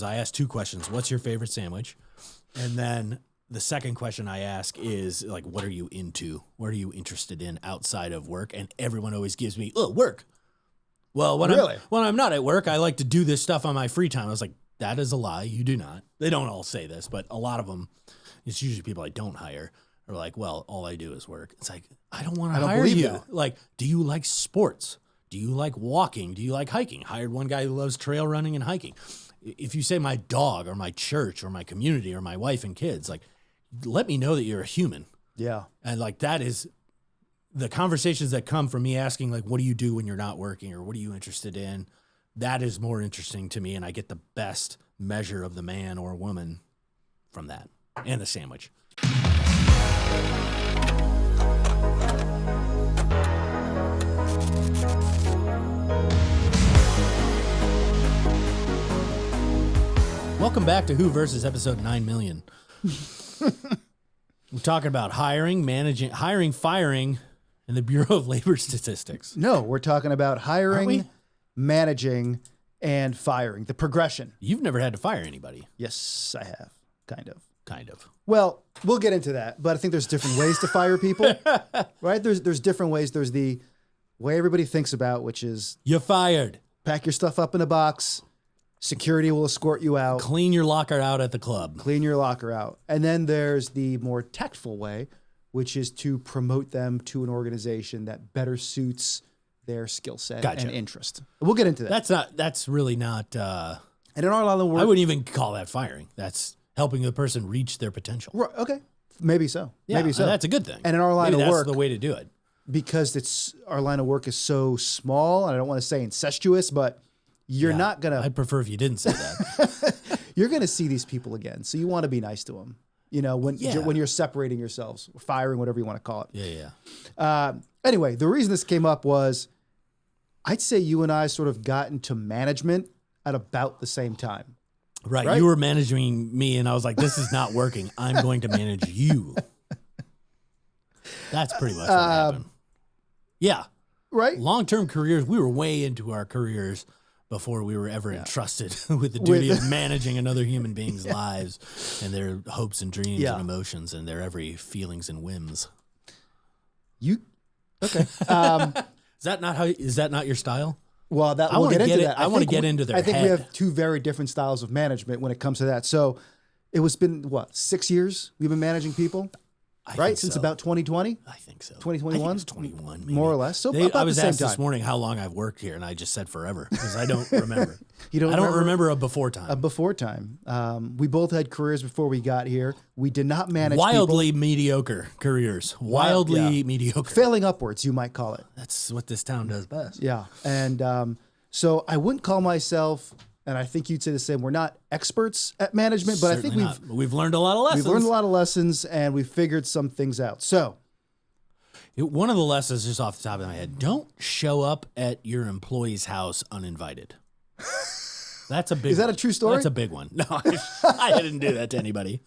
I ask two questions. What's your favorite sandwich? And then the second question I ask is like, what are you into? What are you interested in outside of work? And everyone always gives me, work. Well, when I'm not at work, I like to do this stuff on my free time. I was like, that is a lie. You do not. They don't all say this, but a lot of them, it's usually people I don't hire are like, well, all I do is work. It's like, I don't want to hire you. That. Like, do you like sports? Do you like walking? Do you like hiking? Hired one guy who loves trail running and hiking. If you say my dog or my church or my community or my wife and kids, like, let me know that you're a human. Yeah. And like, that is the conversations that come from me asking, like, what do you do when you're not working or what are you interested in? That is more interesting to me. And I get the best measure of the man or woman from that and the sandwich. Welcome back to WhoVersus episode 9 million. We're talking about hiring, firing, and the Bureau of Labor Statistics. No, we're talking about hiring, managing, and firing. The progression. You've never had to fire anybody. Yes, I have. Kind of. Well, we'll get into that, but I think there's different ways to fire people, right? There's different ways. There's the way everybody thinks about, which is... You're fired. Pack your stuff up in a box. Security will escort you out. Clean your locker out at the club. Clean your locker out. And then there's the more tactful way, which is to promote them to an organization that better suits their skill set and interest. We'll get into that. That's really not... and in our line of work... I wouldn't even call that firing. That's helping the person reach their potential. Right, okay. Maybe so. Yeah, Maybe so. That's a good thing. And in our line of work... that's the way to do it. Because our line of work is so small, and I don't want to say incestuous, but... You're not going to... I'd prefer if you didn't say that. You're going to see these people again. So you want to be nice to them, when you're separating yourselves, or firing, whatever you want to call it. Yeah. Anyway, the reason this came up was I'd say you and I sort of got into management at about the same time. Right. You were managing me and I was like, this is not working. I'm going to manage you. That's pretty much what happened. Yeah. Right. Long-term careers. We were way into our careers before we were ever entrusted with the duty of managing another human being's lives and their hopes and dreams and emotions and their every feelings and whims. Okay. Is that not your style? Well, we'll get into that. I want to get into their I think we have two very different styles of management when it comes to that. So it's been 6 years we've been managing people? Right? Since about 2020? I think so. 2021? 21, maybe. More or less. So about I was the same asked time. this morning how long I've worked here, and I just said forever because I don't remember. I don't remember a before time. A before time. We both had careers before we got here. We did not manage Wildly mediocre careers. Wildly mediocre. Failing upwards, you might call it. That's what this town does best. Yeah. And so I wouldn't call myself... And I think you'd say the same. We're not experts at management, but Certainly I think we've learned a lot of lessons. We've learned a lot of lessons, and we've figured some things out. So, one of the lessons, just off the top of my head, don't show up at your employee's house uninvited. That's a big. Is that a true story? That's a big one. No, I didn't do that to anybody.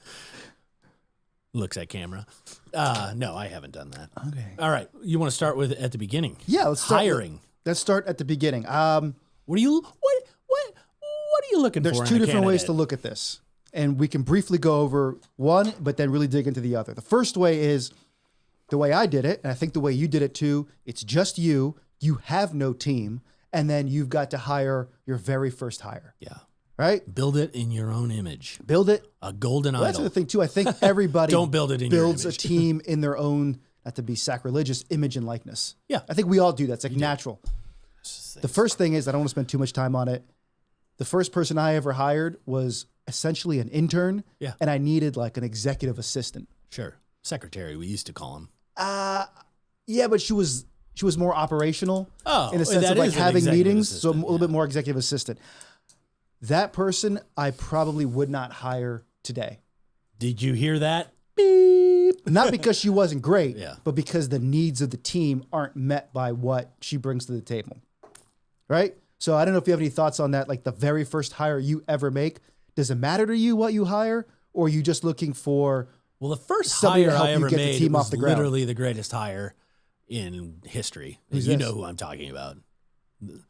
Looks at camera. No, I haven't done that. Okay. All right. You want to start with at the beginning? Yeah. Let's start hiring. Let's start at the beginning. What are you looking for? There's two different ways to look at this, and we can briefly go over one, but then really dig into the other. The first way is the way I did it, and I think the way you did it too. It's just you. You have no team, and then you've got to hire your very first hire. Yeah. Right? Build it in your own image. Build it. A golden idol. That's the thing too. I think everybody don't build it in builds your a team in their own, not to be sacrilegious, image and likeness. Yeah. I think we all do that. It's like natural. The first thing is, I don't want to spend too much time on it. The first person I ever hired was essentially an intern. Yeah. And I needed like an executive assistant. Sure. Secretary, we used to call him. Yeah, but she was more operational in the sense that of like is an having meetings. assistant, So a little bit more executive assistant. That person I probably would not hire today. Did you hear that? Beep. Not because she wasn't great, Yeah. but because the needs of the team aren't met by what she brings to the table. Right? So I don't know if you have any thoughts on that, like the very first hire you ever make. Does it matter to you what you hire, or are you just looking for... Well, the first somebody to hire help I you ever get the made team was off the ground? literally the greatest hire in history. Who's You this? know who I'm talking about. Crimson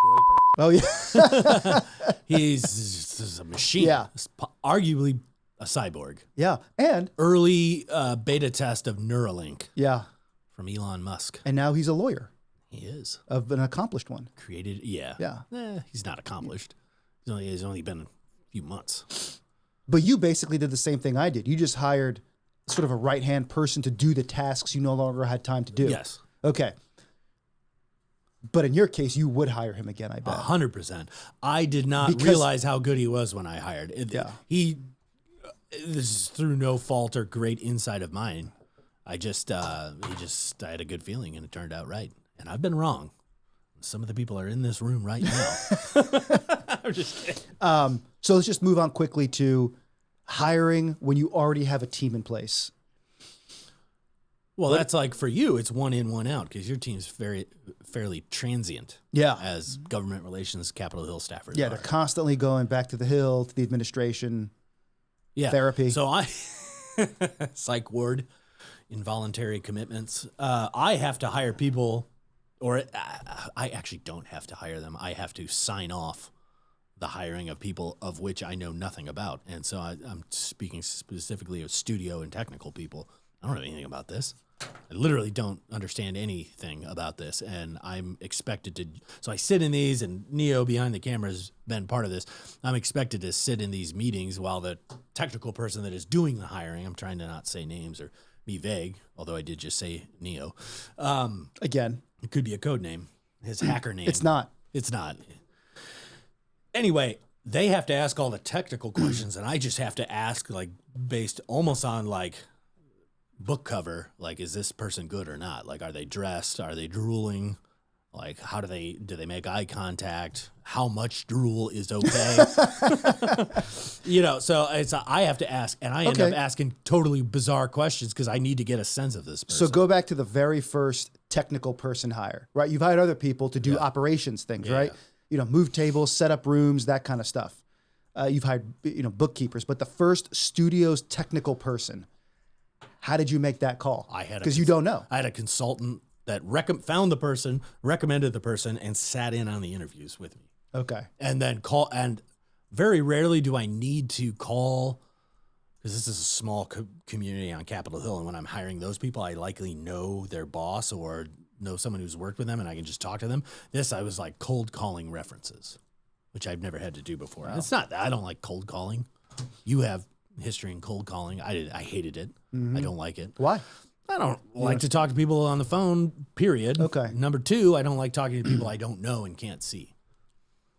Groiper. Oh yeah. He's just a machine. Yeah. Arguably a cyborg. Yeah. And Early beta test of Neuralink yeah. from Elon Musk. And now he's a lawyer He is. of an accomplished one. Created, yeah. Yeah. He's not accomplished. He's only been a few months. But you basically did the same thing I did. You just hired sort of a right-hand person to do the tasks you no longer had time to do. Yes. Okay. But in your case, you would hire him again, I bet. 100%. I did not realize how good he was when I hired. Yeah. This is through no fault or great insight of mine. I had a good feeling and it turned out right. And I've been wrong. Some of the people are in this room right now. I'm just kidding. So let's just move on quickly to hiring when you already have a team in place. Well, that's like for you, it's one in, one out because your team's fairly transient. Yeah. As government relations Capitol Hill staffers. Yeah, are. they're constantly going back to the Hill, to the administration, therapy. So psych ward, involuntary commitments. I have to hire people, or I actually don't have to hire them. I have to sign off the hiring of people of which I know nothing about. And so I'm speaking specifically of studio and technical people. I don't know anything about this. I literally don't understand anything about this. And I'm expected to, so I sit in these, and Neo behind the camera has been part of this. I'm expected to sit in these meetings while the technical person that is doing the hiring, I'm trying to not say names or be vague, although I did just say Neo. Again, It could be a code name, his hacker name. it's not. It's not. Anyway, they have to ask all the technical questions, and I just have to ask, like, based almost on, like, book cover, like, is this person good or not? Like, are they dressed? Are they drooling? Like, how do they make eye contact? How much drool is okay? So I have to ask, and I end up asking totally bizarre questions because I need to get a sense of this person. So go back to the very first technical person hire, right? You've hired other people to do operations things, right? Move tables, set up rooms, that kind of stuff. You've hired, bookkeepers, but the first studio's technical person, how did you make that call? Because you don't know. I had a consultant that found the person, recommended the person, and sat in on the interviews with me. Okay. And then and very rarely do I need to call, because this is a small community on Capitol Hill, and when I'm hiring those people, I likely know their boss or know someone who's worked with them, and I can just talk to them. I was like cold calling references, which I've never had to do before. Wow. It's not that I don't like cold calling. You have history in cold calling. I hated it. Mm-hmm. I don't like it. Why? I don't like to talk to people on the phone, period. Okay. Number two, I don't like talking to people I don't know and can't see.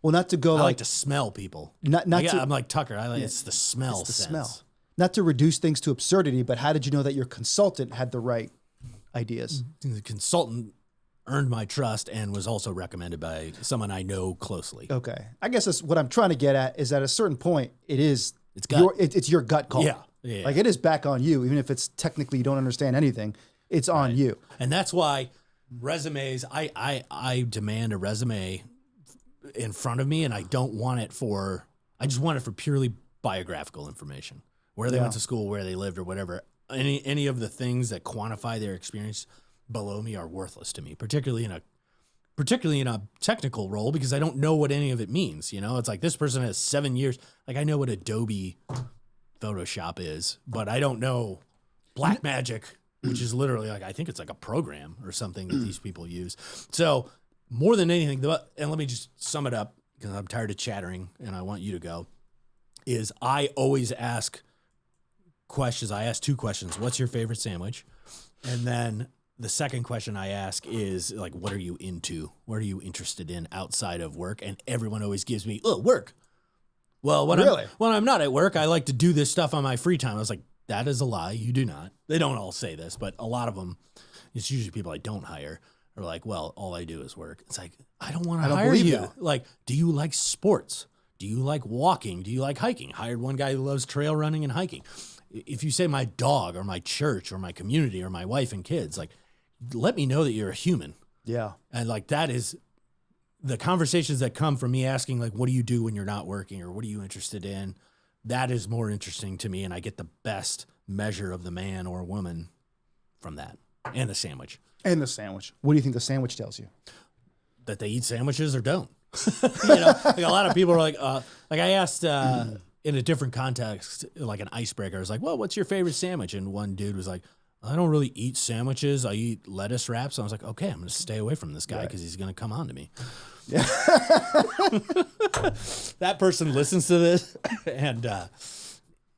Well, not to go I like to smell people. I'm like Tucker. It's the smell it's the sense. smell. Not to reduce things to absurdity, but how did you know that your consultant had the right ideas? The consultant earned my trust and was also recommended by someone I know closely. Okay. I guess that's what I'm trying to get at is at a certain point, it's your gut call. Yeah. Like it is back on you, even if it's technically you don't understand anything, it's on you. And that's why resumes, I demand a resume in front of me, and I just want it for purely biographical information. Where they went to school, where they lived, or whatever. Any of the things that quantify their experience below me are worthless to me, particularly in a technical role, because I don't know what any of it means. It's like this person has 7 years. Like I know what Adobe Photoshop is, but I don't know Blackmagic, which is literally I think it's like a program or something that these people use. So more than anything, and let me just sum it up because I'm tired of chattering and I want you to go, is I always ask questions. I ask two questions. What's your favorite sandwich? And then the second question I ask is like, what are you into? What are you interested in outside of work? And everyone always gives me, work. Well, when I'm not at work, I like to do this stuff on my free time. I was like, that is a lie. You do not. They don't all say this, but a lot of them, it's usually people I don't hire, are like, well, all I do is work. It's like, I don't want to hire you. That. Like, do you like sports? Do you like walking? Do you like hiking? Hired one guy who loves trail running and hiking. If you say my dog or my church or my community or my wife and kids, like, let me know that you're a human. Yeah. And like, that is the conversations that come from me asking, like, what do you do when you're not working, or what are you interested in? That is more interesting to me, and I get the best measure of the man or woman from that. And the sandwich. And the sandwich. What do you think the sandwich tells you? That they eat sandwiches or don't. Like a lot of people are like I asked in a different context, like an icebreaker. I was like, well, what's your favorite sandwich? And one dude was like, I don't really eat sandwiches. I eat lettuce wraps. And I was like, okay, I'm going to stay away from this guy because he's going to come on to me. Yeah. That person listens to this and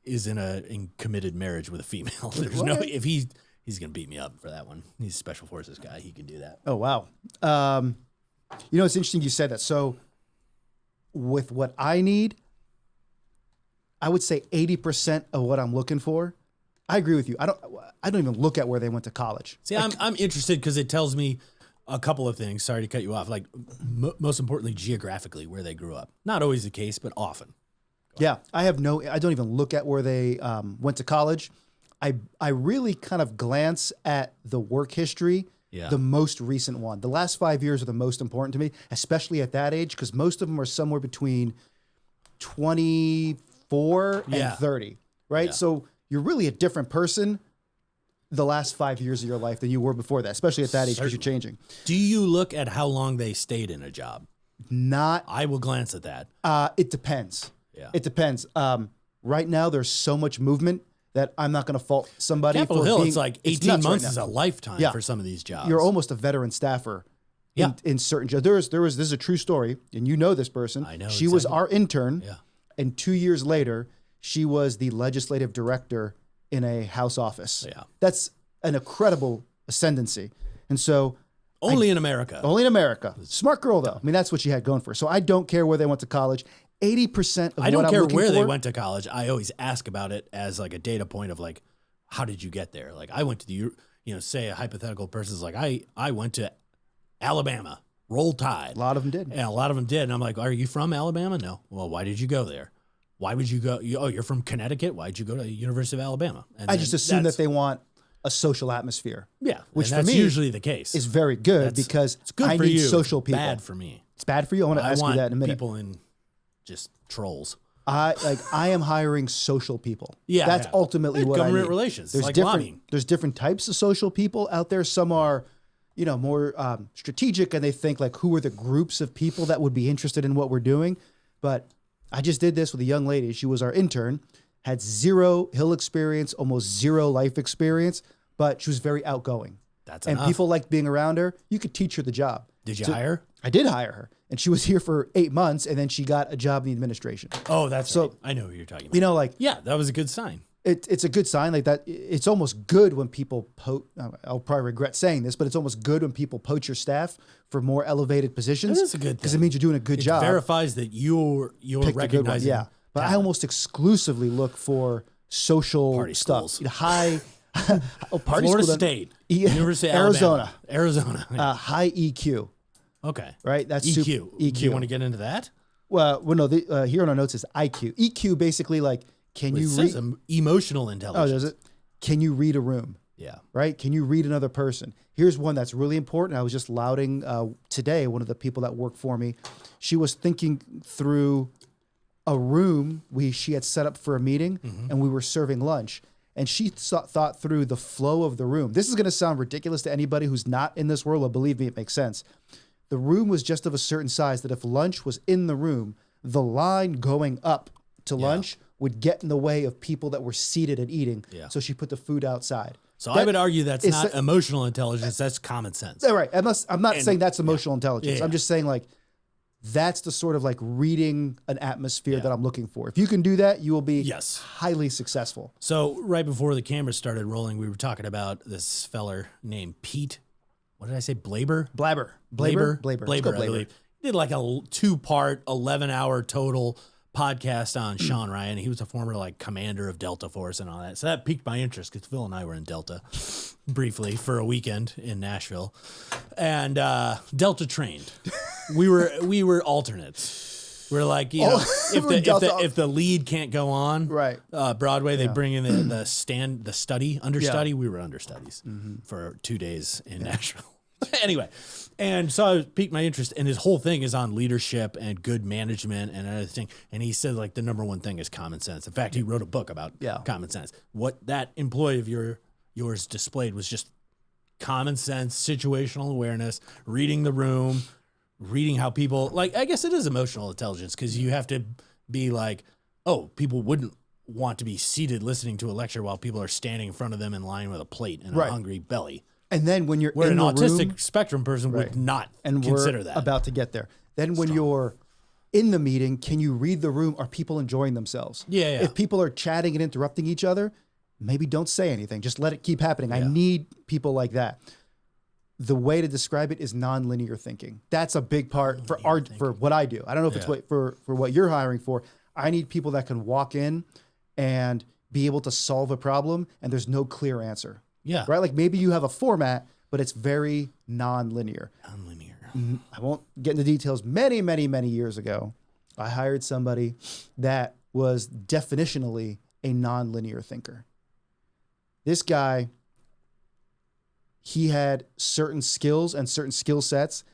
is in committed marriage with a female. There's no, if he's going to beat me up for that one. He's a special forces guy. He can do that. Oh, wow. It's interesting you said that. So with what I need, I would say 80% of what I'm looking for. I agree with you. I don't even look at where they went to college. See, I'm interested because it tells me a couple of things. Sorry to cut you off. Like most importantly, geographically, where they grew up. Not always the case, but often. Yeah, I don't even look at where they went to college. I really kind of glance at the work history, the most recent one. The last 5 years are the most important to me, especially at that age, because most of them are somewhere between 24 and 30, right? Yeah. So you're really a different person the last 5 years of your life than you were before that, especially at that age because you're changing. Do you look at how long they stayed in a job? Not. I will glance at that. It depends. Yeah. It depends. Right now, there's so much movement that I'm not going to fault somebody Capitol for Hill, being, it's like 18 months is a lifetime for some of these jobs. You're almost a veteran staffer in certain jobs. This is a true story, and you know this person. I know. She was our intern, yeah. And 2 years later, she was the legislative director in a House office. Yeah. That's an incredible ascendancy. And so... Only in America. Only in America. Smart girl, though. I mean, that's what she had going for her. So I don't care where they went to college. 80% of I don't what care I'm where for, they went to college. I always ask about it as like a data point of like, how did you get there? Like I went to the, say a hypothetical person's like, I went to Alabama, Roll Tide. A lot of them did. And a lot of them did. And I'm like, are you from Alabama? No. Well, why did you go there? Why would you go? You're from Connecticut. Why'd you go to the University of Alabama? And I just assume that they want a social atmosphere. Yeah. Which that's for me usually the case. Is very good because it's good I for need you. social people. Bad for me. It's bad for you. I want to ask you that in a minute. People in just trolls. I am hiring social people. Yeah. That's ultimately what I need. Government relations. There's like there's different types of social people out there. Some are, more strategic and they think like who are the groups of people that would be interested in what we're doing. But I just did this with a young lady. She was our intern, had 0 Hill experience, almost 0 life experience, but she was very outgoing. That's and enough. People liked being around her. You could teach her the job. Did you hire her? I did hire her. And she was here for 8 months and then she got a job in the administration. Oh, that's right. I know who you're talking about. Yeah, that was a good sign. It's a good sign like that. It's almost good when people I'll probably regret saying this, but it's almost good when people poach your staff for more elevated positions. That is a good thing. Because it means you're doing a good job. It verifies that you're recognizing. Yeah. But talent. I almost exclusively look for social party stuff. Schools. High party Florida school, State. University of Arizona. High EQ. Okay. Right? That's EQ. EQ. Do you want to get into that? Well, no. Here on our notes is IQ. EQ basically like, can you read emotional intelligence? Oh, does it? Can you read a room? Yeah. Right? Can you read another person? Here's one that's really important. I was just lauding today, one of the people that work for me. She was thinking through a room she had set up for a meeting, and we were serving lunch. And she thought through the flow of the room. This is going to sound ridiculous to anybody who's not in this world, but believe me, it makes sense. The room was just of a certain size that if lunch was in the room, the line going up to lunch would get in the way of people that were seated and eating. Yeah. So she put the food outside. So I would argue that's not emotional intelligence. That's common sense. Right. I'm not saying that's emotional intelligence. I'm just saying like that's the sort of like reading an atmosphere that I'm looking for. If you can do that, you will be highly successful. So right before the camera started rolling, we were talking about this feller named Pete. What did I say? Blaber? Blaber, I believe. He did like a 2-part, 11-hour total podcast on Sean Ryan. He was a former like commander of Delta Force and all that. So that piqued my interest because Phil and I were in Delta briefly for a weekend in Nashville, and Delta trained. We were alternates. We're like, if the lead can't go on Broadway, they bring in the understudy. We were understudies for 2 days in Nashville. Anyway, and so I piqued my interest, and his whole thing is on leadership and good management and everything. And he said like the number one thing is common sense. In fact, he wrote a book about common sense. What that employee of yours displayed was just common sense, situational awareness, reading the room, reading how people, like, I guess it is emotional intelligence because you have to be like, oh, people wouldn't want to be seated listening to a lecture while people are standing in front of them in line with a plate and a hungry belly. And then when you're Where in an the autistic room, spectrum person would not and consider we're that. about to get there. Then when you're in the meeting, can you read the room? Are people enjoying themselves? Yeah. If people are chatting and interrupting each other, maybe don't say anything. Just let it keep happening. I need people like that. The way to describe it is nonlinear thinking. That's a big part for what I do. I don't know if it's for what you're hiring for. I need people that can walk in and be able to solve a problem and there's no clear answer. Yeah. Right? Like maybe you have a format, but it's very nonlinear. I won't get into details. Many, many, many years ago, I hired somebody that was definitionally a nonlinear thinker. This guy, he had certain skills and certain skill sets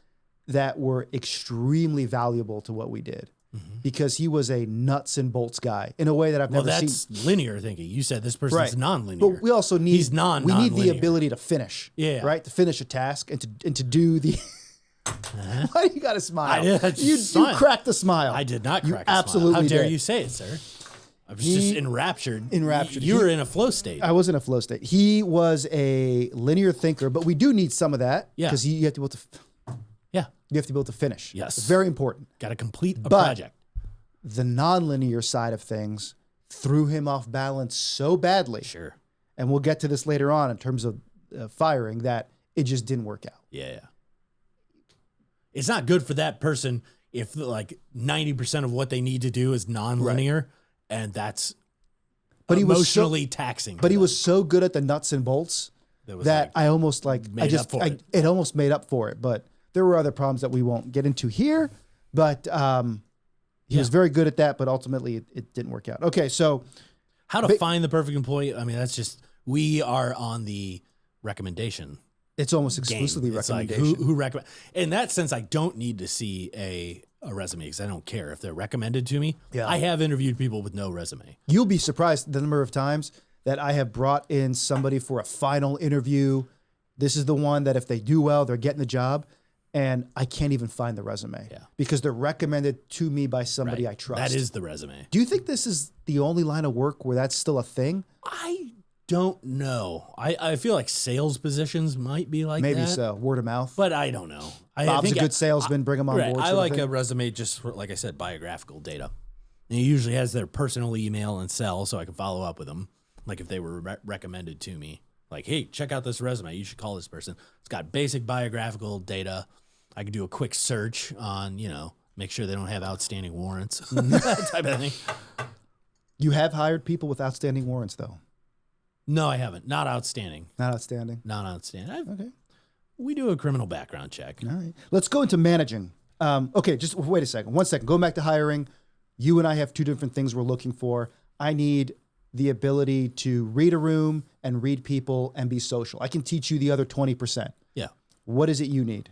that were extremely valuable to what we did because he was a nuts and bolts guy in a way that I've never seen. That's linear thinking. You said this person's nonlinear. But we also need He's we need the nonlinear. ability to finish. Yeah. Right? To finish a task and to do the Why do you got to smile? You cracked a smile. I did not You crack a smile. absolutely How dare did. you say it, sir? I was just enraptured. Enraptured. You were in a flow state. I was in a flow state. He was a linear thinker, but we do need some of that because you have to be able to. You have to be able to finish. Yes. It's very important. Got to complete a project. The nonlinear side of things threw him off balance so badly. Sure. And we'll get to this later on in terms of firing that it just didn't work out. Yeah. It's not good for that person if like 90% of what they need to do is nonlinear and that's emotionally taxing. But he was so good at the nuts and bolts that I almost it almost made up for it. But there were other problems that we won't get into here. But he was very good at that, but ultimately it didn't work out. Okay, so how to find the perfect employee? I mean, that's just we are on the recommendation. It's almost exclusively recommendation. Like who recommend? In that sense, I don't need to see a resume because I don't care if they're recommended to me. Yeah. I have interviewed people with no resume. You'll be surprised the number of times that I have brought in somebody for a final interview. This is the one that if they do well, they're getting the job. And I can't even find the resume because they're recommended to me by somebody I trust. That is the resume. Do you think this is the only line of work where that's still a thing? I don't know. I feel like sales positions might be like Maybe that. so. Word of mouth. But I don't know. Bob's a good salesman. Bring him on board. I like a resume just for, like I said, biographical data. And it usually has their personal email and cell so I can follow up with them. Like if they were recommended to me. Like, hey, check out this resume. You should call this person. It's got basic biographical data. I can do a quick search on, make sure they don't have outstanding warrants, that type of thing. You have hired people with outstanding warrants, though? No, I haven't. Not outstanding. Not outstanding? Not outstanding. Okay. We do a criminal background check. All right. Let's go into managing. Okay, just wait a second. 1 second. Going back to hiring, you and I have two different things we're looking for. I need the ability to read a room and read people and be social. I can teach you the other 20%. Yeah. What is it you need?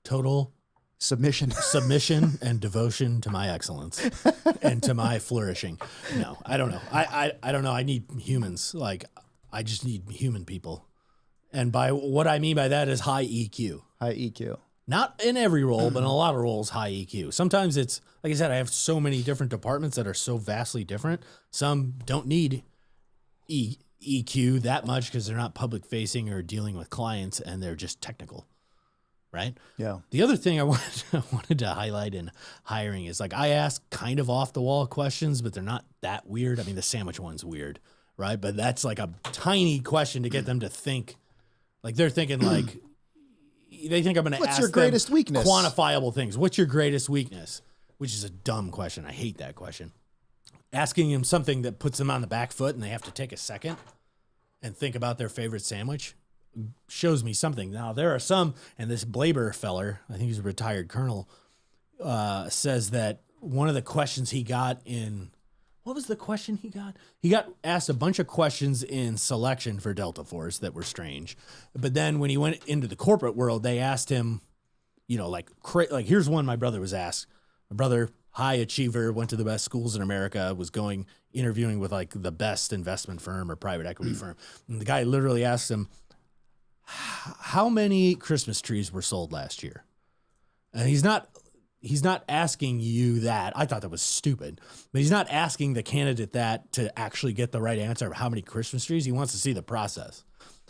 Total submission and devotion to my excellence and to my flourishing. No, I don't know. I don't know. I need humans. Like I just need human people. And by what I mean by that is high EQ. High EQ. Not in every role, but in a lot of roles, high EQ. Sometimes it's, like I said, I have so many different departments that are so vastly different. Some don't need EQ that much because they're not public facing or dealing with clients and they're just technical. Right? Yeah. The other thing I wanted to highlight in hiring is like I ask kind of off the wall questions, but they're not that weird. I mean, the sandwich one's weird, right? But that's like a tiny question to get them to think. Like they're thinking like, they think I'm going to ask what's your greatest weakness? Quantifiable things. What's your greatest weakness? Which is a dumb question. I hate that question. Asking them something that puts them on the back foot and they have to take a second and think about their favorite sandwich shows me something. Now, there are some, and this Blaber feller, I think he's a retired colonel, says that one of the questions he got in, what was the question he got? He got asked a bunch of questions in selection for Delta Force that were strange. But then when he went into the corporate world, they asked him, like here's one my brother was asked. My brother, high achiever, went to the best schools in America, was interviewing with like the best investment firm or private equity firm. And the guy literally asked him, how many Christmas trees were sold last year? And he's not asking you that. I thought that was stupid, but he's not asking the candidate that to actually get the right answer of how many Christmas trees. He wants to see the process.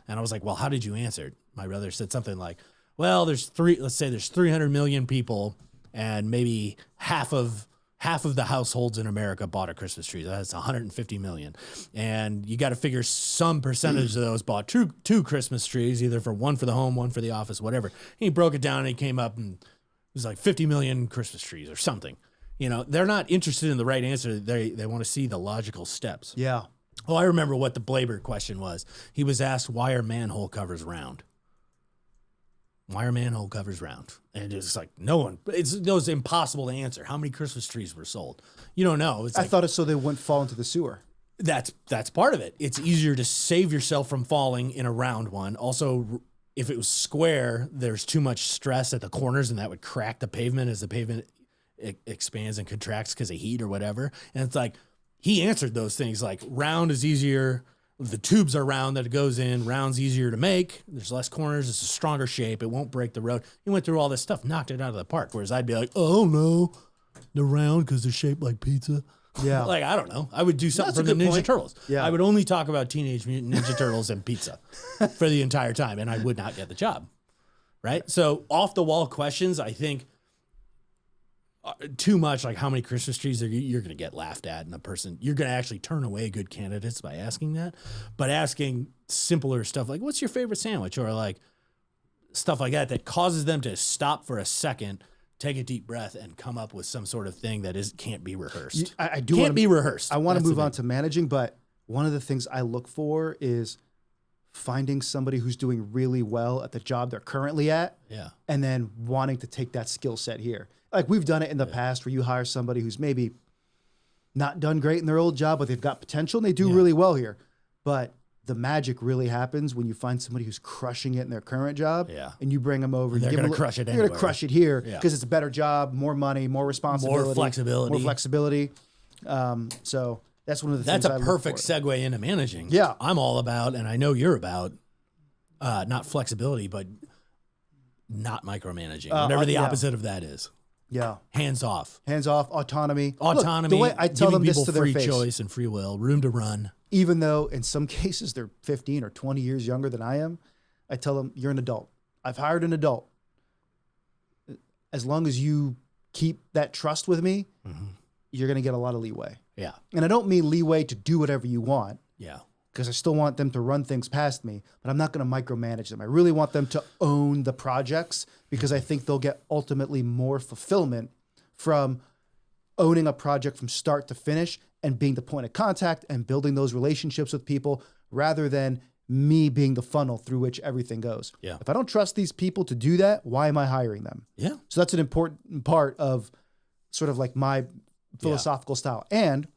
And I was like, well, how did you answer it? My brother said something like, well, let's say there's 300 million people and maybe half of the households in America bought a Christmas tree. That's 150 million. And you got to figure some percentage of those bought two Christmas trees, either one for the home, one for the office, whatever. And he broke it down and he came up and it was like 50 million Christmas trees or something. You know, they're not interested in the right answer. They want to see the logical steps. Yeah. Oh, I remember what the Blaber question was. He was asked, why are manhole covers round? Why are manhole covers round? And it's like, it was impossible to answer. How many Christmas trees were sold? You don't know. I thought it's so they wouldn't fall into the sewer. That's part of it. It's easier to save yourself from falling in a round one. Also, if it was square, there's too much stress at the corners and that would crack the pavement as the pavement expands and contracts because of heat or whatever. And it's like, he answered those things like round is easier. The tubes are round that it goes in. Round's easier to make. There's less corners. It's a stronger shape. It won't break the road. He went through all this stuff, knocked it out of the park. Whereas I'd be like, oh no, they're round because they're shaped like pizza. Yeah. Like, I don't know. I would do something That's for the a good Ninja point. Turtles. Yeah. I would only talk about Teenage Mutant Ninja Turtles and pizza for the entire time, and I would not get the job. Right? So off the wall questions, I think too much, like how many Christmas trees you're going to get laughed at, and you're going to actually turn away good candidates by asking that. But asking simpler stuff like, what's your favorite sandwich? Or like stuff like that causes them to stop for a second, take a deep breath, and come up with some sort of thing that can't be rehearsed. I do can't be rehearsed. I want to move on to managing, but one of the things I look for is finding somebody who's doing really well at the job they're currently at, and then wanting to take that skill set here. Like we've done it in the past where you hire somebody who's maybe not done great in their old job, but they've got potential and they do really well here. But the magic really happens when you find somebody who's crushing it in their current job, and you bring them over. They're going to crush it. They're going to crush it here because it's a better job, more money, more responsibility, more flexibility. So that's one of the things. That's a perfect segue into managing. Yeah, I'm all about, and I know you're about, not flexibility, but not micromanaging. Whatever the opposite of that is. Yeah. Hands off, autonomy. Look, the way I tell them this to their face. Free choice and free will, room to run. Even though in some cases they're 15 or 20 years younger than I am, I tell them, you're an adult. I've hired an adult. As long as you keep that trust with me, you're going to get a lot of leeway. Yeah. And I don't mean leeway to do whatever you want. Yeah. Because I still want them to run things past me, but I'm not going to micromanage them. I really want them to own the projects because I think they'll get ultimately more fulfillment from owning a project from start to finish and being the point of contact and building those relationships with people rather than me being the funnel through which everything goes. Yeah. If I don't trust these people to do that, why am I hiring them? Yeah. So that's an important part of sort of like my philosophical style. And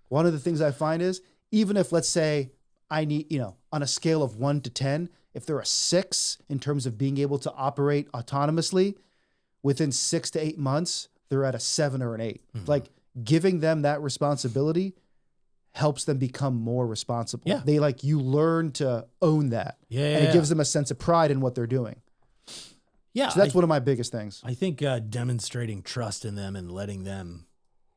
one of the things I find is, even if, let's say, I need, on a scale of 1 to 10, if they're a 6 in terms of being able to operate autonomously, within 6 to 8 months, they're at a 7 or an 8. Like giving them that responsibility helps them become more responsible. Yeah. You learn to own that. And it gives them a sense of pride in what they're doing. Yeah. So that's one of my biggest things. I think demonstrating trust in them and letting them,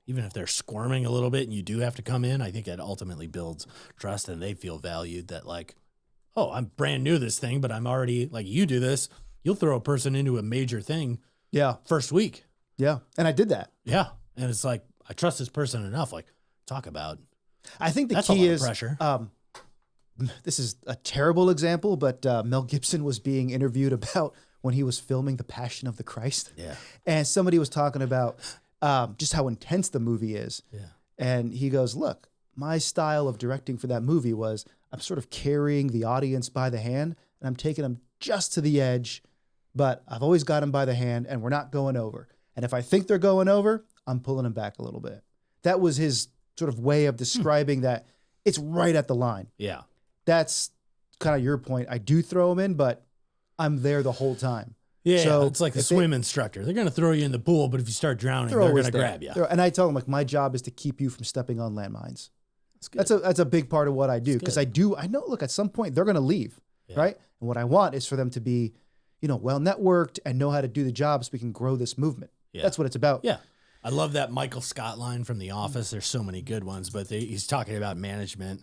even if they're squirming a little bit and you do have to come in, I think it ultimately builds trust and they feel valued that like, oh, I'm brand new to this thing, but I'm already like, you do this, you'll throw a person into a major thing. Yeah. First week. Yeah. And I did that. Yeah. And it's like, I trust this person enough. Like talk about, I think the that's key a lot is of pressure. This is a terrible example, but Mel Gibson was being interviewed about when he was filming The Passion of the Christ. Yeah. And somebody was talking about just how intense the movie is. Yeah. And he goes, look, my style of directing for that movie was I'm sort of carrying the audience by the hand and I'm taking them just to the edge, but I've always got them by the hand and we're not going over. And if I think they're going over, I'm pulling them back a little bit. That was his sort of way of describing that it's right at the line. Yeah. That's kind of your point. I do throw them in, but I'm there the whole time. Yeah, so it's like the swim instructor. They're going to throw you in the pool, but if you start drowning, they're going to grab you. And I tell them, like, my job is to keep you from stepping on landmines. That's a big part of what I do because I know, look, at some point they're going to leave, right? And what I want is for them to be, well networked and know how to do the job so we can grow this movement. Yeah. That's what it's about. Yeah. I love that Michael Scott line from The Office. There's so many good ones, but he's talking about management,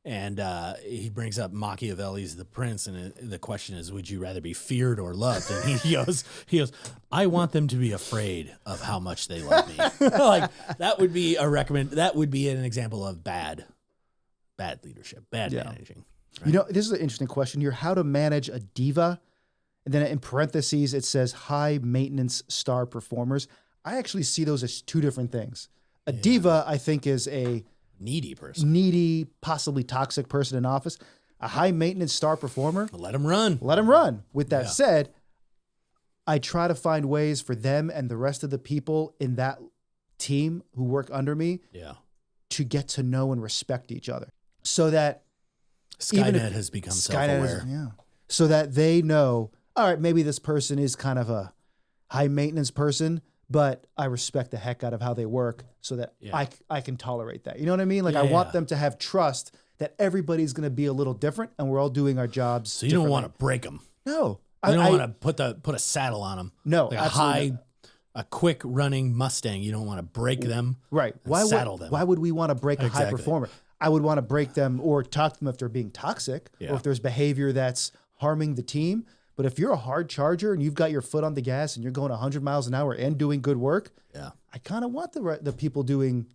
and he brings up Machiavelli's The Prince, and the question is, would you rather be feared or loved? And he goes, I want them to be afraid of how much they love me. Like that would be that would be an example of bad leadership, bad managing. Right? This is an interesting question here. How to manage a diva. And then in parentheses, it says high maintenance star performers. I actually see those as two different things. A diva, I think, is a needy, possibly toxic person in office. A high maintenance star performer. Let them run. With that said, I try to find ways for them and the rest of the people in that team who work under me to get to know and respect each other. So that Skynet has become self-aware. So that they know, all right, maybe this person is kind of a high maintenance person, but I respect the heck out of how they work so that I can tolerate that. You know what I mean? Like I want them to have trust that everybody's going to be a little different and we're all doing our jobs. So you don't want to break them. No. You don't want to put a saddle on them. No. Like a quick running Mustang. You don't want to break them. Right. Saddle them. Why would we want to break a high performer? I would want to break them or talk to them if they're being toxic or if there's behavior that's harming the team. But if you're a hard charger and you've got your foot on the gas and you're going 100 miles an hour and doing good work, I kind of want the people doing,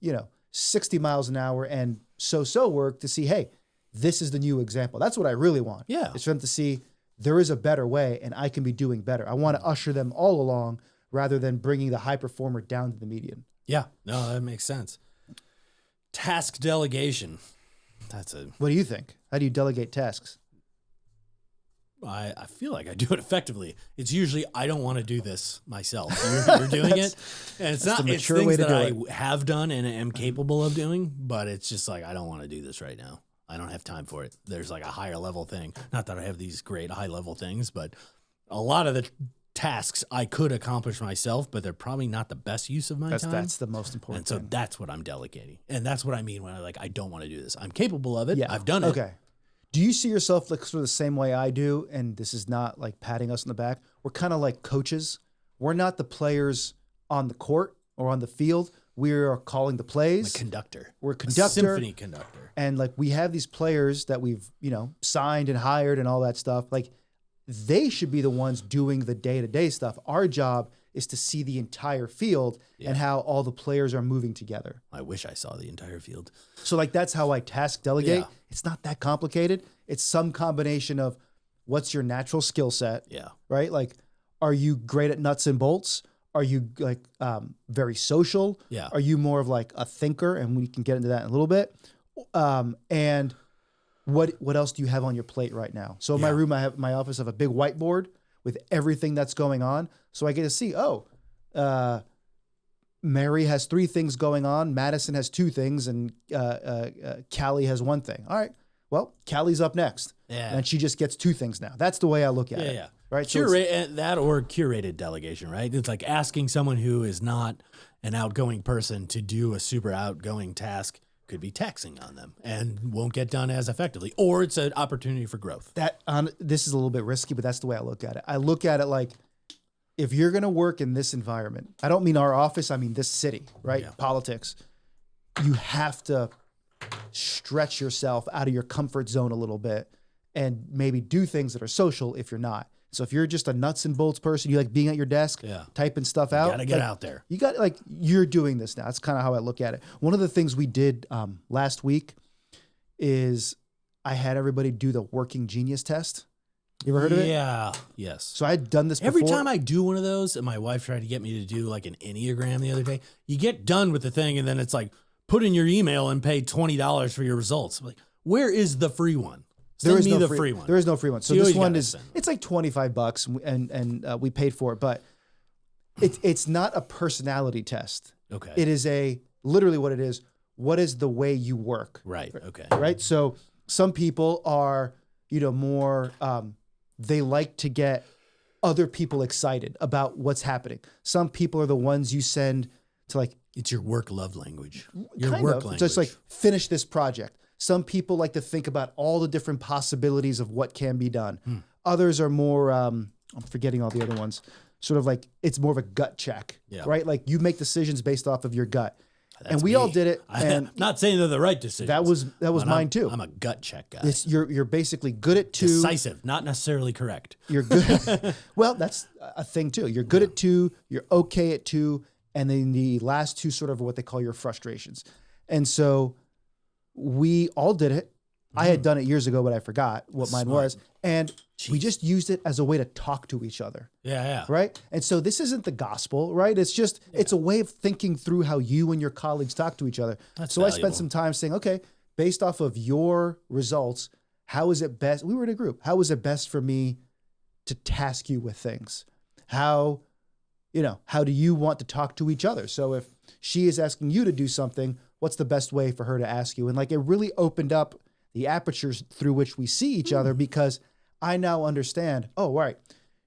60 miles an hour and so work to see, hey, this is the new example. That's what I really want. Yeah. It's for them to see there is a better way and I can be doing better. I want to usher them all along rather than bringing the high performer down to the median. Yeah. No, that makes sense. Task delegation. What do you think? How do you delegate tasks? I feel like I do it effectively. It's usually I don't want to do this myself. You're doing it, and it's not. It's things that I have done and am capable of doing, but it's just like I don't want to do this right now. I don't have time for it. There's like a higher level thing. Not that I have these great high level things, but a lot of the tasks I could accomplish myself, but they're probably not the best use of my time. That's the most important. And so that's what I'm delegating, and that's what I mean when I don't want to do this. I'm capable of it. Yeah. I've done it. Okay. Do you see yourself like sort of the same way I do? And this is not like patting us on the back. We're kind of like coaches. We're not the players on the court or on the field. We are calling the plays. A conductor. We're a conductor. Symphony conductor. And like we have these players that we've, signed and hired and all that stuff. Like they should be the ones doing the day-to-day stuff. Our job is to see the entire field and how all the players are moving together. I wish I saw the entire field. So like that's how I task delegate. Yeah. It's not that complicated. It's some combination of what's your natural skill set. Yeah. Right? Like, are you great at nuts and bolts? Are you like very social? Yeah. Are you more of like a thinker? And we can get into that in a little bit. And what else do you have on your plate right now? So in my room, my office, I have a big whiteboard with everything that's going on. So I get to see, Mary has 3 things going on. Madison has 2 things, and Callie has 1 thing. All right. Well, Callie's up next. Yeah. And she just gets 2 things now. That's the way I look at it. Yeah. Right. That or curated delegation, right? It's like asking someone who is not an outgoing person to do a super outgoing task could be taxing on them and won't get done as effectively, or it's an opportunity for growth. This is a little bit risky, but that's the way I look at it. I look at it like, if you're going to work in this environment, I don't mean our office, I mean this city, right? Yeah. Politics. You have to stretch yourself out of your comfort zone a little bit and maybe do things that are social if you're not. So if you're just a nuts and bolts person, you like being at your desk, typing stuff out. You got to get out there. You got you're doing this now. That's kind of how I look at it. One of the things we did last week is I had everybody do the working genius test. You ever heard of it? Yeah. Yes. So I had done this before. Every time I do one of those, and my wife tried to get me to do like an Enneagram the other day, you get done with the thing, and then it's like, put in your email and pay $20 for your results. I'm like, where is the free one? Send me the free one. There is no free one. So this one it's like $25 and we paid for it, but it's not a personality test. Okay. It is literally what it is. What is the way you work? Right. Okay. Right. So some people are, more, they like to get other people excited about what's happening. Some people are the ones you send to like, it's your work love language. Your work language. Just like finish this project. Some people like to think about all the different possibilities of what can be done. Others are more I'm forgetting all the other ones. Sort of like it's more of a gut check, right? Like you make decisions based off of your gut. And we all did it. And I'm not saying they're the right decisions. That was mine too. I'm a gut check guy. You're basically good at 2. Decisive, not necessarily correct. You're good. Well, that's a thing too. You're good at 2. You're okay at 2, and then the last 2 sort of are what they call your frustrations. And so we all did it. I had done it years ago, but I forgot what mine was. And we just used it as a way to talk to each other. Yeah. Right. And so this isn't the gospel, right? It's just, it's a way of thinking through how you and your colleagues talk to each other. That's so valuable. I spent some time saying, okay, based off of your results, how is it best? We were in a group. How is it best for me to task you with things? How do you want to talk to each other? So if she is asking you to do something, what's the best way for her to ask you? And like, it really opened up the apertures through which we see each other, because I now understand, oh, right,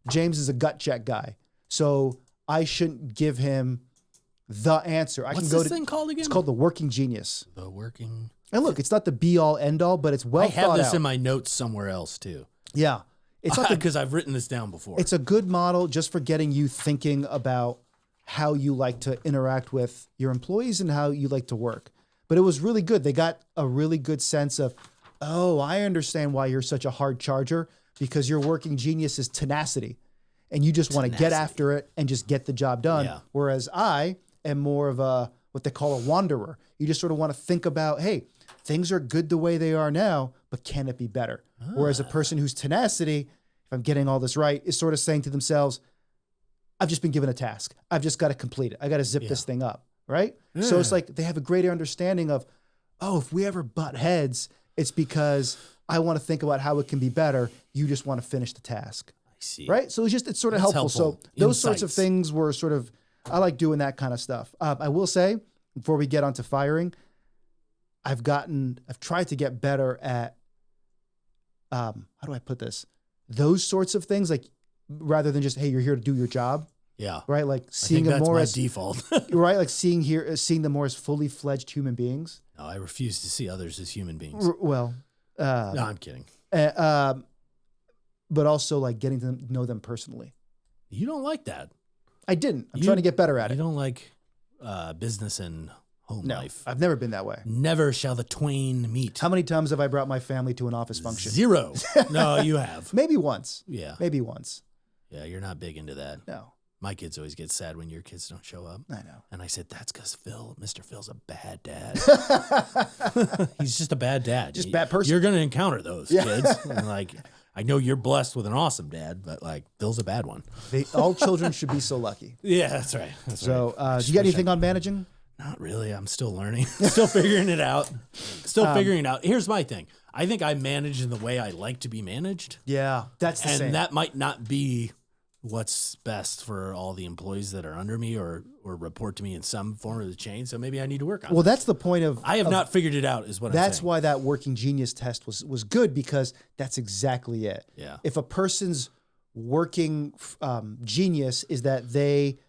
James is a gut check guy. So I shouldn't give him the answer. What's this thing called again? It's called the Working Genius. The Working. And look, it's not the be all end all, but it's well thought out. I have this in my notes somewhere else too. Yeah. It's not because I've written this down before. It's a good model just for getting you thinking about how you like to interact with your employees and how you like to work. But it was really good. They got a really good sense of, oh, I understand why you're such a hard charger, because your working genius is tenacity and you just want to get after it and just get the job done. Yeah. Whereas I am more of what they call a wanderer. You just sort of want to think about, hey, things are good the way they are now, but can it be better? Whereas a person who's tenacity, if I'm getting all this right, is sort of saying to themselves, I've just been given a task. I've just got to complete it. I got to zip this thing up, right? Yeah. So it's like they have a greater understanding of, oh, if we ever butt heads, it's because I want to think about how it can be better. You just want to finish the task. I see. Right? So it's sort of helpful. So those sorts of things were sort of, I like doing that kind of stuff. I will say, before we get onto firing, I've tried to get better at, how do I put this? Those sorts of things, like rather than just, hey, you're here to do your job. Yeah. Right? Like seeing them more as default. Right? Like seeing them more as fully fledged human beings. No, I refuse to see others as human beings. Well, no, I'm kidding. But also like getting to know them personally. You don't like that. I didn't. I'm trying to get better at it. You don't like business and home life. I've never been that way. Never shall the twain meet. How many times have I brought my family to an office function? 0. No, you have. Maybe once. Yeah. Maybe once. Yeah, you're not big into that. No. My kids always get sad when your kids don't show up. I know. And I said, that's because Mr. Phil's a bad dad. He's just a bad dad. Just bad person. You're going to encounter those kids. And like, I know you're blessed with an awesome dad, but like, Phil's a bad one. All children should be so lucky. Yeah, that's right. So, do you got anything on managing? Not really. I'm still learning. Still figuring it out. Figuring it out. Here's my thing. I think I manage in the way I like to be managed. Yeah, that's the same. And that might not be what's best for all the employees that are under me or report to me in some form of the chain. So maybe I need to work on it. Well, that's the point of... I have not figured it out is what I'm saying. That's why that working genius test was good, because that's exactly it. Yeah. If a person's working genius is that they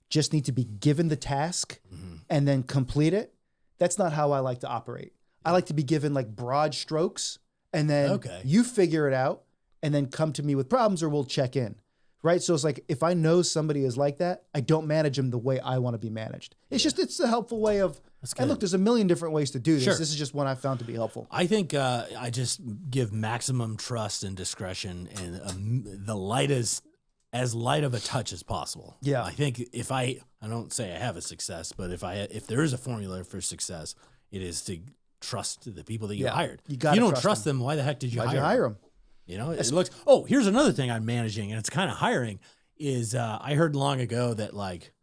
just need to be given the task and then complete it, that's not how I like to operate. I like to be given like broad strokes and then you figure it out and then come to me with problems or we'll check in. Right. So it's like, if I know somebody is like that, I don't manage them the way I want to be managed. It's a helpful way of, and look, there's a million different ways to do this. Sure. This is just one I found to be helpful. I think I just give maximum trust and discretion and the as light of a touch as possible. Yeah. I think if I don't say I have a success, but if there is a formula for success, it is to trust the people that you hired. If you don't trust them, why the heck did you hire them? You know, it looks, here's another thing I'm managing, and it's kind of hiring, is I heard long ago that like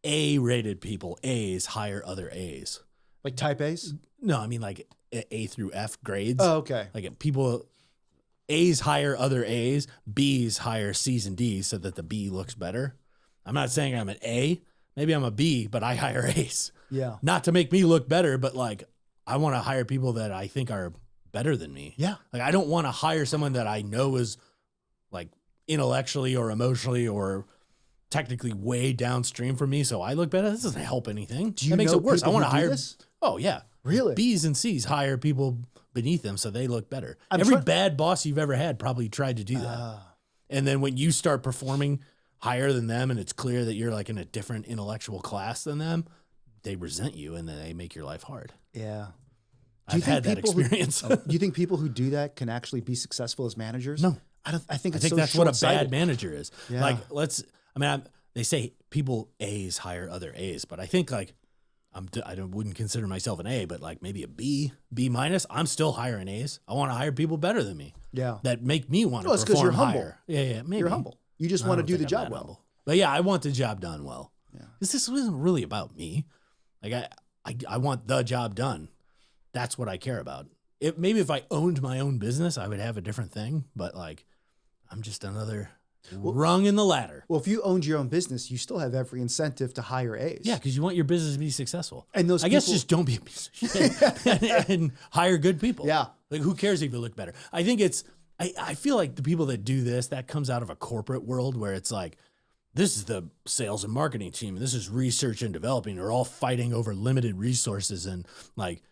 A-rated people, A's hire other A's. Like type A's? No, I mean like A through F grades. Oh, okay. Like people, A's hire other A's, B's hire C's and D's so that the B looks better. I'm not saying I'm an A. Maybe I'm a B, but I hire A's. Yeah. Not to make me look better, but like I want to hire people that I think are better than me. Yeah. Like I don't want to hire someone that I know is like intellectually or emotionally or technically way downstream from me. So I look better. This doesn't help anything. Do you that makes know it worse. I want to hire this? Oh yeah. Really? B's and C's hire people beneath them so they look better. Every bad boss you've ever had probably tried to do that. And then when you start performing higher than them and it's clear that you're like in a different intellectual class than them, they resent you and then they make your life hard. Yeah. I've had that experience. Do you think people who do that can actually be successful as managers? No. I think that's what a bad manager is. Yeah. Like, they say people A's hire other A's, but I think like wouldn't consider myself an A, but like maybe a B minus. I'm still hiring A's. I want to hire people better than me. Yeah. That make me want to it's 'cause perform you're humble. higher. Yeah, maybe. You're humble. You just want to do the job well. Humble. But yeah, I want the job done well. Yeah. This isn't really about me. Like I want the job done. That's what I care about. Maybe if I owned my own business, I would have a different thing. But like, I'm just another rung in the ladder. Well, if you owned your own business, you still have every incentive to hire A's. Yeah, because you want your business to be successful. And those I guess just don't be a piece of shit and hire good people. Yeah. Like, who cares if you look better? I think I feel like the people that do this, that comes out of a corporate world where it's like, this is the sales and marketing team. This is research and developing. They're all fighting over limited resources. And like,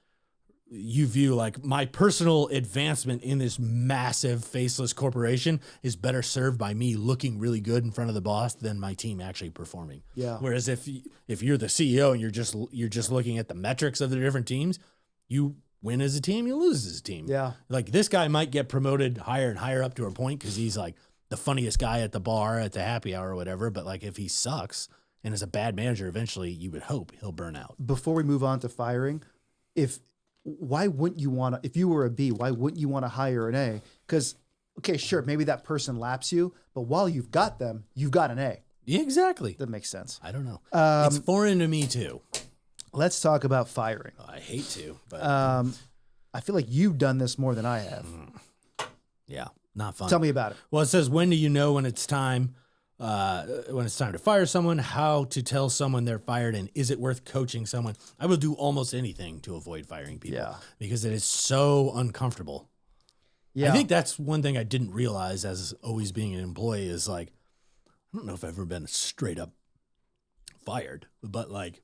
you view like my personal advancement in this massive faceless corporation is better served by me looking really good in front of the boss than my team actually performing. Yeah. Whereas if you're the CEO and you're just looking at the metrics of the different teams, you win as a team, you lose as a team. Yeah. Like this guy might get promoted higher and higher up to a point because he's like the funniest guy at the bar at the happy hour or whatever. But like if he sucks and is a bad manager, eventually you would hope he'll burn out. Before we move on to firing, why wouldn't you want to, if you were a B, why wouldn't you want to hire an A? Because, okay, sure, maybe that person laps you, but while you've got them, you've got an A. Yeah, exactly. That makes sense. I don't know. It's foreign to me too. Let's talk about firing. I hate to, but I feel like you've done this more than I have. yeah, not fun. Tell me about it. Well, it says, when do you know when it's time to fire someone, how to tell someone they're fired, and is it worth coaching someone? I will do almost anything to avoid firing people because it is so uncomfortable. Yeah. I think that's one thing I didn't realize as always being an employee is like, I don't know if I've ever been straight up fired, but like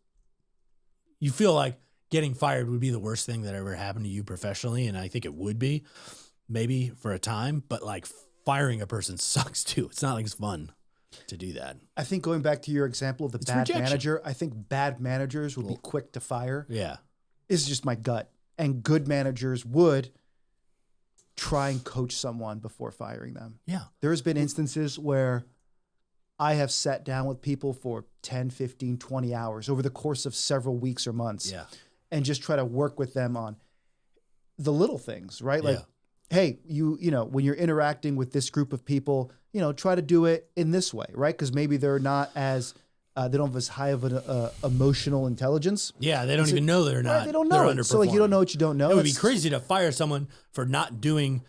you feel like getting fired would be the worst thing that ever happened to you professionally. And I think it would be maybe for a time, but like firing a person sucks too. It's not like it's fun to do that. I think going back to your example of the bad rejection. manager, I think bad managers would be quick to fire. Yeah. It's just my gut. And good managers would try and coach someone before firing them. Yeah. There's been instances where I have sat down with people for 10, 15, 20 hours over the course of several weeks or months and just try to work with them on the little things, right? Like, hey, you know, when you're interacting with this group of people, you know, try to do it in this way, right? Because maybe they're not as, they don't have as high of an emotional intelligence. Yeah, they don't even know they're not. Right, they don't know it. So like, you don't know what you don't know. It would be crazy to fire someone for not doing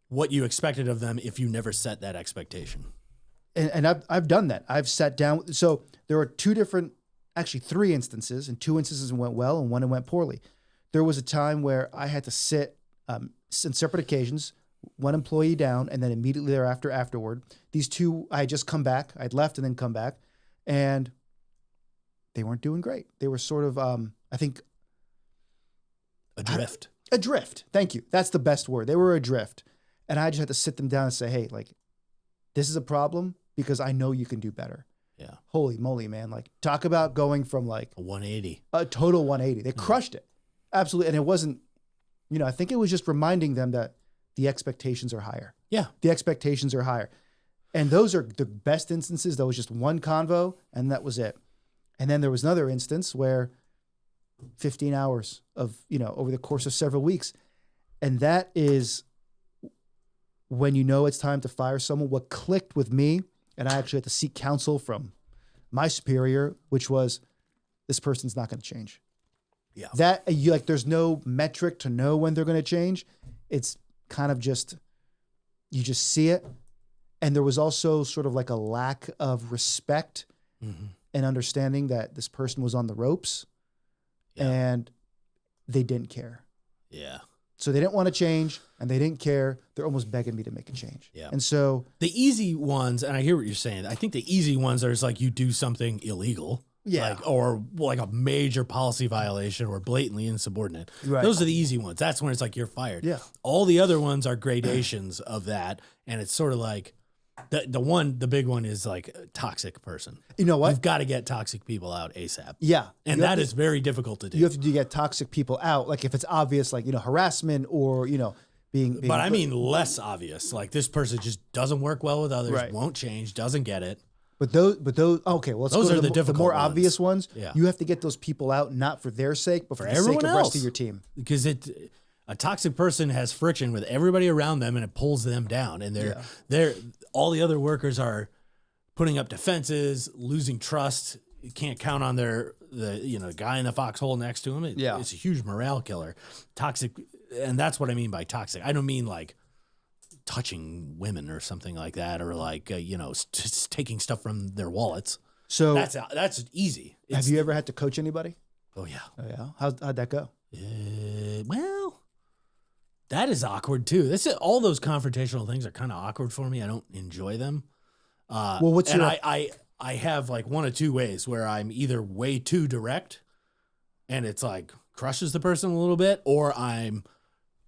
what you expected of them if you never set that expectation. And I've done that. I've sat down. So there were actually three instances, and two instances went well and one went poorly. There was a time where I had to sit in separate occasions, one employee down, and then immediately afterward, these two, I had just come back. I'd left and then come back, and they weren't doing great. They were sort of, I think, adrift. Adrift. Thank you. That's the best word. They were adrift. And I just had to sit them down and say, hey, like, this is a problem because I know you can do better. Yeah. Holy moly, man. Like, talk about going from like a 180. A total 180. They crushed it. Absolutely. And it wasn't, you know, I think it was just reminding them that the expectations are higher. Yeah. The expectations are higher. And those are the best instances. That was just one convo and that was it. And then there was another instance where 15 hours of, you know, over the course of several weeks. And that is when you know it's time to fire someone. What clicked with me, and I actually had to seek counsel from my superior, which was, this person's not going to change. Yeah. That you like, there's no metric to know when they're going to change. It's kind of just, you just see it. And there was also sort of like a lack of respect and understanding that this person was on the ropes and they didn't care. Yeah. So they didn't want to change and they didn't care. They're almost begging me to make a change. Yeah. And so the easy ones, and I hear what you're saying. I think the easy ones are just like you do something illegal. Yeah. Like, or like a major policy violation or blatantly insubordinate. Right. Those are the easy ones. That's when it's like you're fired. Yeah. All the other ones are gradations of that. And it's sort of like, The big one is like a toxic person. You know what? You've got to get toxic people out ASAP. Yeah. And that is very difficult to do. You have to get toxic people out. Like if it's obvious, like, harassment or, being But I mean less obvious. Like this person just doesn't work well with others, Right. won't change, doesn't get it. But those, okay, well, let's Those go to are the difficult more ones. obvious ones. Yeah. You have to get those people out, not for their sake, but for the sake everyone of the rest else. of your team. Because a toxic person has friction with everybody around them and it pulls them down. And they're all the other workers are putting up defenses, losing trust. You can't count on the guy in the foxhole next to him. It's a huge morale killer. Toxic, and that's what I mean by toxic. I don't mean like touching women or something like that, or like just taking stuff from their wallets. So that's easy. Have you ever had to coach anybody? Oh yeah. Oh yeah. How'd that go? Well, that is awkward too. All those confrontational things are kind of awkward for me. I don't enjoy them. Well, what's and your? I have like one of two ways where I'm either way too direct, and it's like crushes the person a little bit, or I'm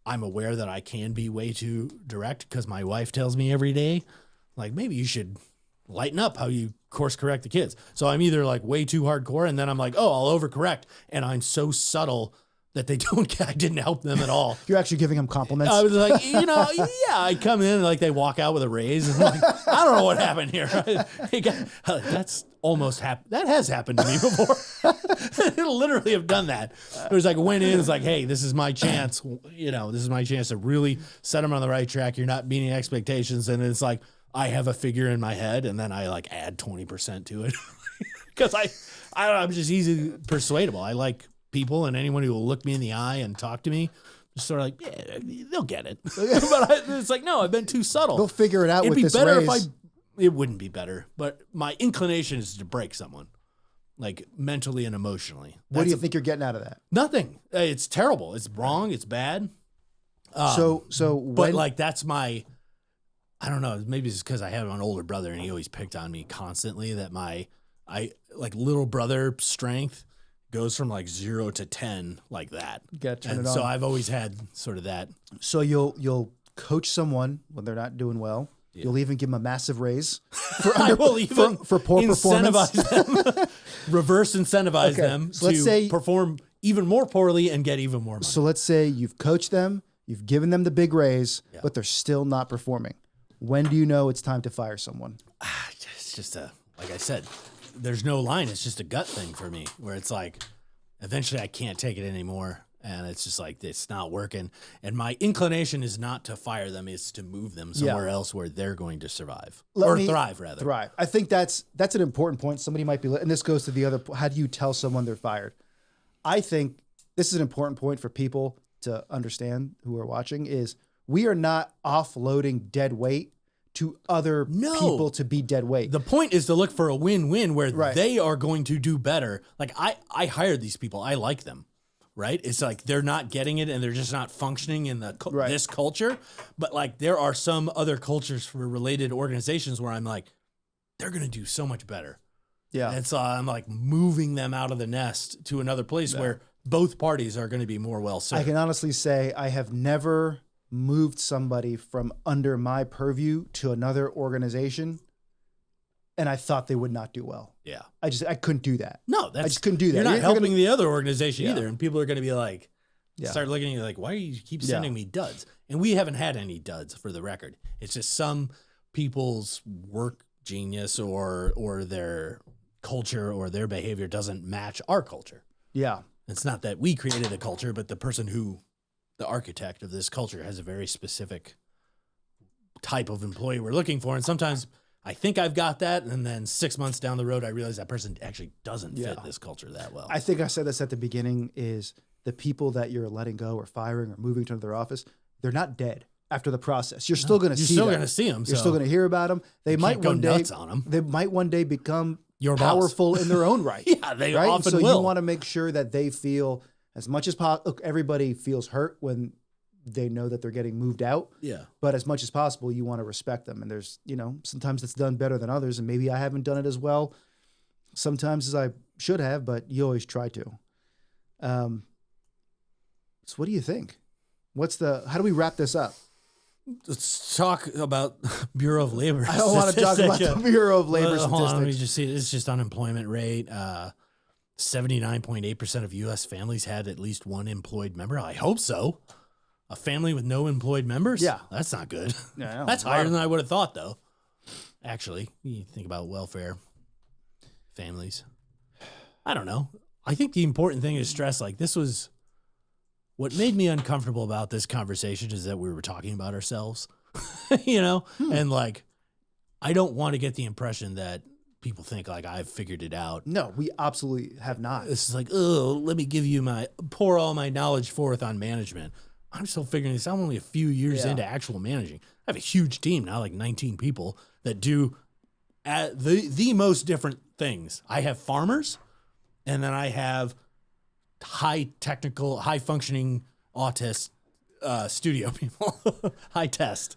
aware that I can be way too direct because my wife tells me every day, like, maybe you should lighten up how you course correct the kids. So I'm either like way too hardcore, and then I'm like, oh, I'll overcorrect, and I'm so subtle that they don't get. I didn't help them at all. You're actually giving them compliments. I was like, I come in and like they walk out with a raise, and I'm like, I don't know what happened here. That's almost happened. That has happened to me before. I literally have done that. It was like went in, it's like, hey, this is my chance. This is my chance to really set them on the right track. You're not meeting expectations, and it's like I have a figure in my head, and then I like add 20% to it because I'm just easy persuadable. I like people, and anyone who will look me in the eye and talk to me, just sort of like, yeah, they'll get it. But it's like, no, I've been too subtle. They'll figure it out. It'd with be this better raise. if it wouldn't be better, but my inclination is to break someone, like mentally and emotionally. What do you think you're getting out of that? Nothing. It's terrible. It's wrong. It's bad. But like that's I don't know. Maybe it's because I have an older brother and he always picked on me constantly. That like little brother strength goes from like 0 to 10 like that. So I've always had sort of that. So you'll coach someone when they're not doing well. Yeah. You'll even give them a massive raise for poor performance. Them, reverse incentivize them to perform even more poorly and get even more money. So let's say you've coached them, you've given them the big raise, but they're still not performing. When do you know it's time to fire someone? It's just like I said, there's no line. It's just a gut thing for me where it's like, eventually I can't take it anymore. And it's just like, it's not working. And my inclination is not to fire them, it's to move them somewhere else where they're going to survive thrive rather. Thrive. I think that's an important point. Somebody might be, and this goes to the other, how do you tell someone they're fired? I think this is an important point for people to understand who are watching is we are not offloading dead weight to other people to be dead weight. The point is to look for a win-win where they are going to do better. Like I hired these people. I like them. Right? It's like they're not getting it and they're just not functioning in this culture. But like there are some other cultures for related organizations where I'm like, they're going to do so much better. Yeah. And so I'm like moving them out of the nest to another place where both parties are going to be more well served. I can honestly say I have never moved somebody from under my purview to another organization and I thought they would not do well. Yeah. I couldn't do that. No, I just couldn't do that. You're not helping the other organization either. And people are going to be like, start looking at you like, why do you keep sending me duds? And we haven't had any duds for the record. It's just some people's work genius or their culture or their behavior doesn't match our culture. Yeah. It's not that we created the culture, but the person the architect of this culture has a very specific type of employee we're looking for. And sometimes I think I've got that, and then 6 months down the road, I realize that person actually doesn't fit this culture that well. I think I said this at the beginning, is the people that you're letting go or firing or moving to another office, they're not dead after the process. You're still going to see them. You're still going to see them. You're still going to hear about them. They might go one day nuts on them. They might one day become your powerful in their own right. Yeah, they often so will. You want to make sure that they feel as much as possible. Look, everybody feels hurt when they know that they're getting moved out. Yeah. But as much as possible, you want to respect them. And there's, sometimes it's done better than others. And maybe I haven't done it as well sometimes as I should have, but you always try to. So what do you think? How do we wrap this up? Let's talk about Bureau of Labor. I don't want to talk about the Bureau of Labor Hold on, let me statistics. just see. It's just unemployment rate. 79.8% of U.S. families had at least one employed member. I hope so. A family with no employed members? Yeah. That's not good. Yeah, That's higher than I would have thought, though. Actually, you think about welfare families. I don't know. I think the important thing is stress. Like, this was what made me uncomfortable about this conversation is that we were talking about ourselves, and like, I don't want to get the impression that people think like I've figured it out. No, we absolutely have not. This is like, oh, let me pour all my knowledge forth on management. I'm still figuring this out. I'm only a few years into actual managing. I have a huge team now, like 19 people that do the most different things. I have farmers, and then I have high functioning autist studio people, high test.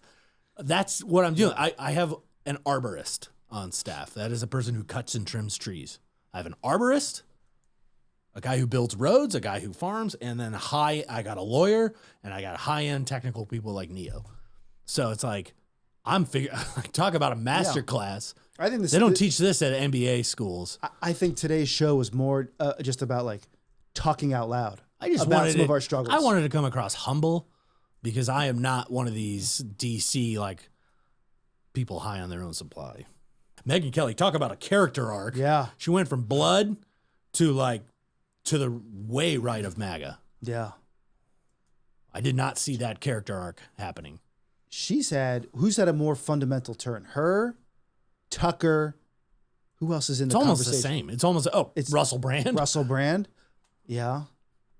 That's what I'm doing. I have an arborist on staff. That is a person who cuts and trims trees. I have an arborist, a guy who builds roads, a guy who farms, and then I got a lawyer, and I got high-end technical people like Neo. So it's like, talk about a master class. I think they don't teach this at MBA schools. I think today's show was more just about like talking out loud. I just about wanted some of our struggles. I wanted to come across humble because I am not one of these DC like people high on their own supply. Megyn Kelly, talk about a character arc. Yeah. She went from blood to the way right of MAGA. Yeah. I did not see that character arc happening. Who's had a more fundamental turn? Her, Tucker, who else is in the conversation? It's almost the same. It's Russell Brand. Russell Brand. Yeah.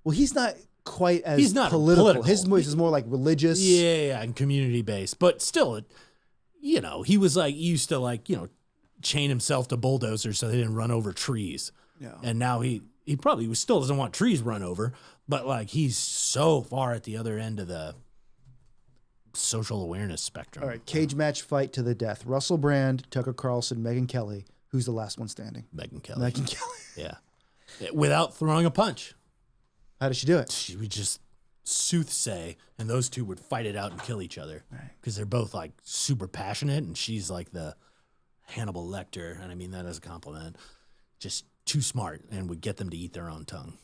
Well, he's not quite as He's not political. His voice is more like religious. Yeah, and community based. But still, he was like, used to chain himself to bulldozers so they didn't run over trees. Yeah. And now he probably still doesn't want trees run over, but like he's so far at the other end of the social awareness spectrum. All right, cage match fight to the death. Russell Brand, Tucker Carlson, Megyn Kelly. Who's the last one standing? Megyn Kelly. Megyn Kelly. Yeah. Without throwing a punch. How does she do it? She would just soothsay, and those two would fight it out and kill each other. Because they're both like super passionate, and she's like the Hannibal Lecter, and I mean that as a compliment. Just too smart, and would get them to eat their own tongue.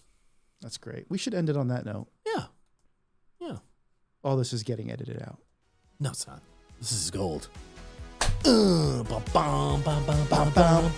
That's great. We should end it on that note. Yeah. Yeah. All this is getting edited out. No, it's not. This is gold. Bum, bum, bum, bum, bum, bum.